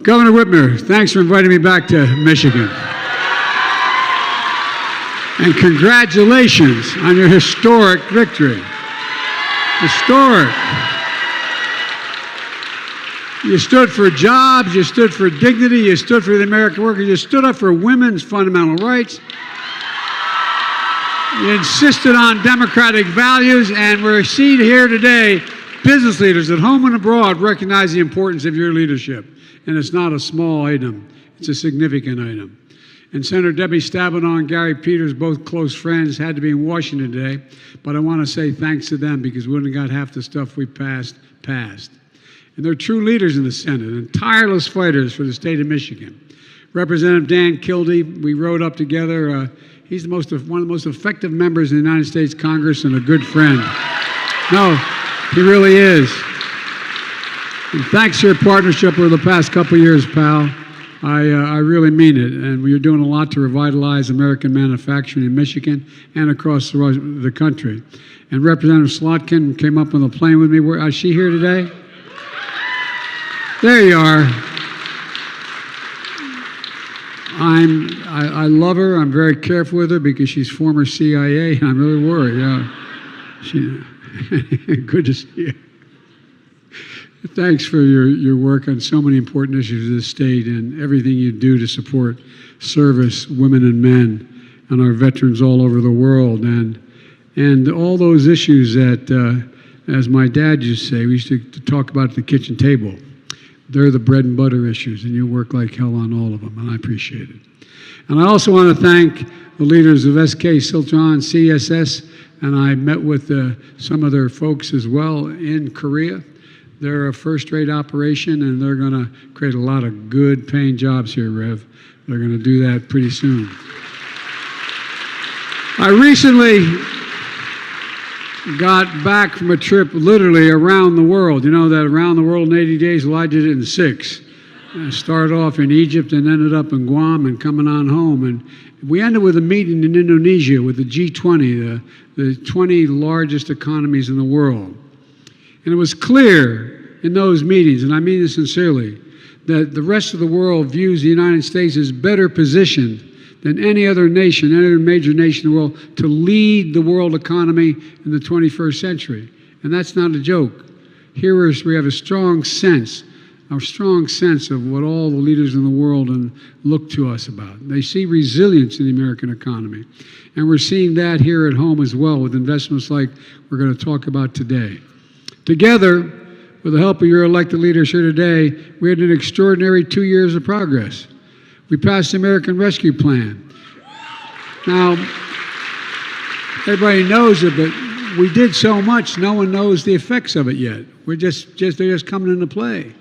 Governor Whitmer, thanks for inviting me back to Michigan. And congratulations on your historic victory. Historic. You stood for jobs, you stood for dignity, you stood for the American worker, you stood up for women's fundamental rights. You insisted on democratic values, and we're seeing here today business leaders at home and abroad recognize the importance of your leadership. And it's not a small item, it's a significant item. And Senator Debbie Stabenow and Gary Peters, both close friends, had to be in Washington today, but I want to say thanks to them because we wouldn't have got half the stuff we passed. And they're true leaders in the Senate and tireless fighters for the state of Michigan. Representative Dan Kildee, we rode up together. He's one of the most effective members of the United States Congress and a good friend. No, he really is. And thanks for your partnership over the past couple of years, pal. I really mean it, and you're doing a lot to revitalize American manufacturing in Michigan and across the country. And Representative Slotkin came up on the plane with me. Is she here today? There you are. I love her. I'm very careful with her because she's former CIA, and I'm really worried. Good to see you. Thanks for your work on so many important issues of the state and everything you do to support service, women and men, and our veterans all over the world. And all those issues that, as my dad used to say, we used to talk about at the kitchen table. They're the bread and butter issues, and you work like hell on all of them, and I appreciate it. And I also want to thank the leaders of SK Siltron, CSS, and I met with some of their folks as well in Korea. They're a first-rate operation, and they're going to create a lot of good-paying jobs here, Rev. They're going to do that pretty soon. I recently got back from a trip literally around the world. You know that around the world in 80 days? Well, I did it in 6. I started off in Egypt and ended up in Guam and coming on home. And we ended with a meeting in Indonesia with the G20, the 20 largest economies in the world. And it was clear in those meetings, and I mean this sincerely, that the rest of the world views the United States as better positioned than any other nation, any other major nation in the world, to lead the world economy in the 21st century. And that's not a joke. Here we have a strong sense of what all the leaders in the world look to us about. They see resilience in the American economy. And we're seeing that here at home as well with investments like we're going to talk about today. Together, with the help of your elected leaders here today, we had an extraordinary 2 years of progress. We passed the American Rescue Plan. Now, everybody knows it, but we did so much, no one knows the effects of it yet. They're just coming into play.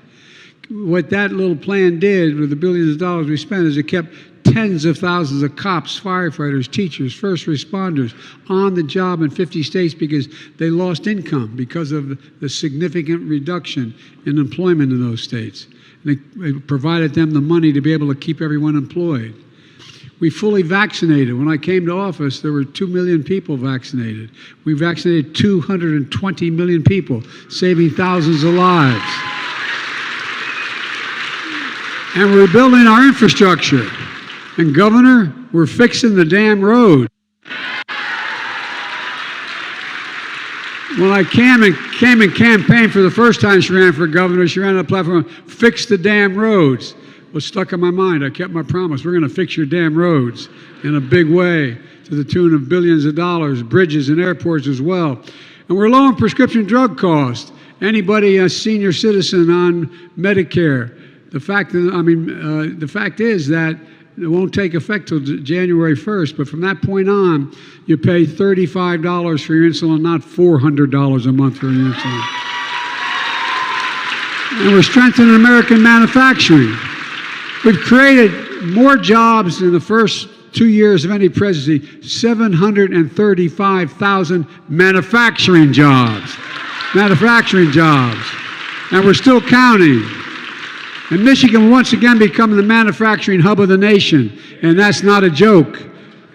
What that little plan did with the billions of dollars we spent is it kept tens of thousands of cops, firefighters, teachers, first responders on the job in 50 states because they lost income because of the significant reduction in employment in those states. They provided them the money to be able to keep everyone employed. We fully vaccinated. When I came to office, there were 2 million people vaccinated. We vaccinated 220 million people, saving thousands of lives. And we're building our infrastructure. And Governor, we're fixing the damn road. When I came and campaigned for the first time she ran for governor, she ran on the platform, fix the damn roads. It was stuck in my mind. I kept my promise. We're going to fix your damn roads in a big way to the tune of billions of dollars, bridges and airports as well. And we're low on prescription drug costs. Anybody, a senior citizen on Medicare, the fact is that it won't take effect till January 1st, but from that point on, you pay $35 for your insulin, not $400 a month for your insulin. And we're strengthening American manufacturing. We've created more jobs in the first 2 years of any presidency, 735,000 manufacturing jobs. Manufacturing jobs. And we're still counting. And Michigan will once again become the manufacturing hub of the nation. And that's not a joke.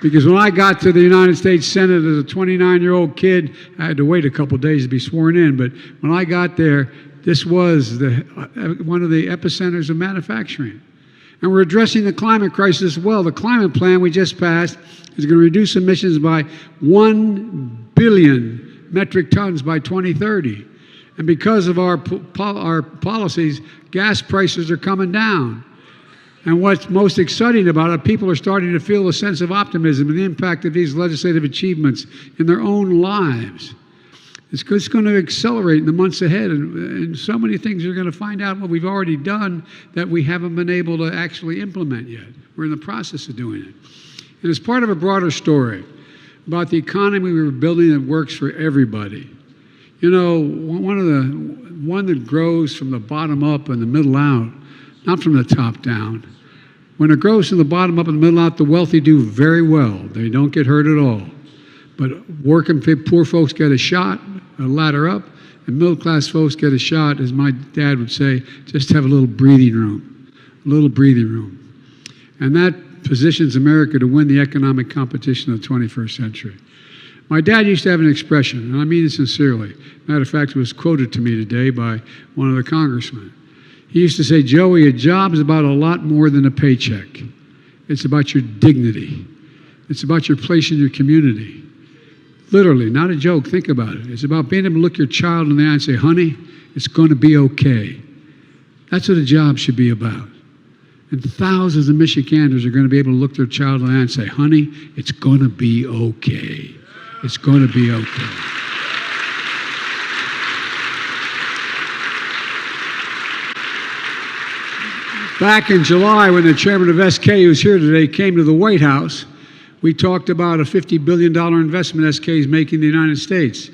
Because when I got to the United States Senate as a 29-year-old kid, I had to wait a couple days to be sworn in. But when I got there, this was one of the epicenters of manufacturing. And we're addressing the climate crisis as well. The climate plan we just passed is going to reduce emissions by 1 billion metric tons by 2030. And because of our policies, gas prices are coming down. And what's most exciting about it, people are starting to feel a sense of optimism and the impact of these legislative achievements in their own lives. It's going to accelerate in the months ahead, and so many things you're going to find out what we've already done that we haven't been able to actually implement yet. We're in the process of doing it. And it's part of a broader story about the economy we were building that works for everybody. You know, one that grows from the bottom up and the middle out, not from the top down. When it grows from the bottom up and the middle out, the wealthy do very well. They don't get hurt at all. But working poor folks get a shot, a ladder up, and middle-class folks get a shot, as my dad would say, just have a little breathing room, And that positions America to win the economic competition of the 21st century. My dad used to have an expression, and I mean it sincerely. Matter of fact, it was quoted to me today by one of the congressmen. He used to say, Joey, a job is about a lot more than a paycheck. It's about your dignity. It's about your place in your community. Literally, not a joke, think about it. It's about being able to look your child in the eye and say, honey, it's going to be okay. That's what a job should be about. And thousands of Michiganders are going to be able to look their child in the eye and say, honey, it's going to be okay. It's going to be okay. Back in July, when the chairman of SK, who's here today, came to the White House, we talked about a $50 billion investment SK is making in the United States.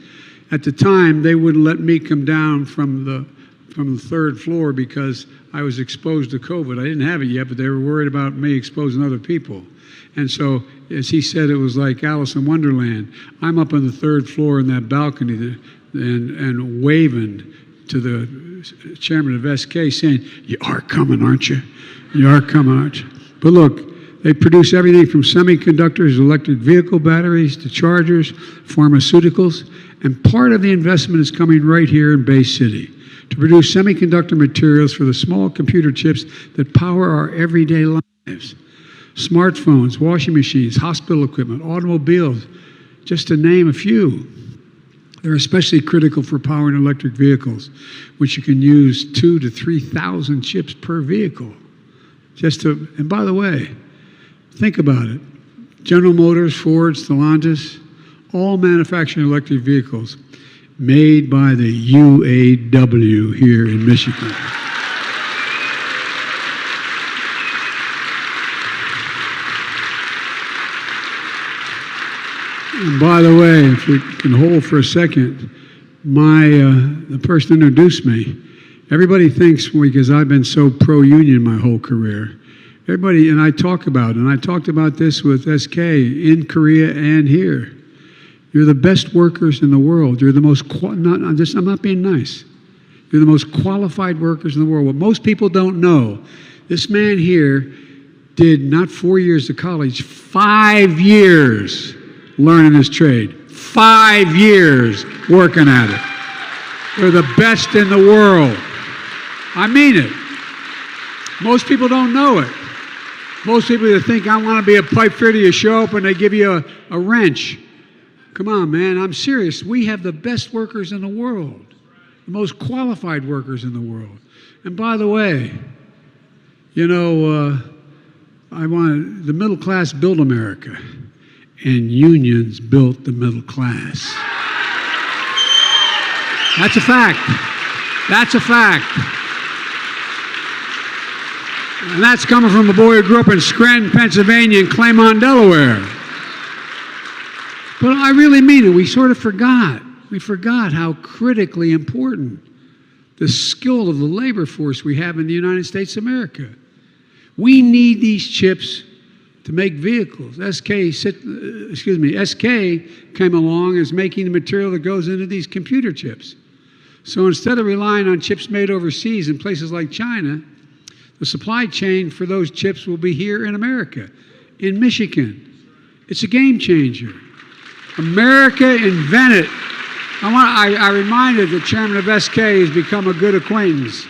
At the time, they wouldn't let me come down from the third floor because I was exposed to COVID. I didn't have it yet, but they were worried about me exposing other people. And so, as he said, it was like Alice in Wonderland. I'm up on the third floor in that balcony and waving to the chairman of SK saying, you are coming, aren't you? You are coming, aren't you? But look, they produce everything from semiconductors, electric vehicle batteries, to chargers, pharmaceuticals, and part of the investment is coming right here in Bay City to produce semiconductor materials for the small computer chips that power our everyday lives. Smartphones, washing machines, hospital equipment, automobiles, just to name a few. They're especially critical for powering electric vehicles, which you can use 2,000 to 3,000 chips per vehicle. And by the way, think about it. General Motors, Ford, Stellantis, all manufacturing electric vehicles made by the UAW here in Michigan. And by the way, if you can hold for a second, the person introduced me. Everybody thinks, because I've been so pro-union my whole career, and I talked about this with SK in Korea and here. You're the best workers in the world. You're the most, I'm not being nice. You're the most qualified workers in the world. What most people don't know, this man here did not 4 years of college, 5 years learning his trade. 5 years working at it. They're the best in the world. I mean it. Most people don't know it. Most people that think, I want to be a pipe fitter, you show up and they give you a wrench. Come on, man, I'm serious. We have the best workers in the world, the most qualified workers in the world. And by the way, the middle class built America, and unions built the middle class. That's a fact. That's a fact. And that's coming from a boy who grew up in Scranton, Pennsylvania, and Claymont, Delaware. But I really mean it. We sort of forgot. We forgot how critically important the skill of the labor force we have in the United States of America. We need these chips to make vehicles. SK came along as making the material that goes into these computer chips. So instead of relying on chips made overseas in places like China, the supply chain for those chips will be here in America, in Michigan. It's a game changer. America invented I reminded the chairman of SK has become a good acquaintance.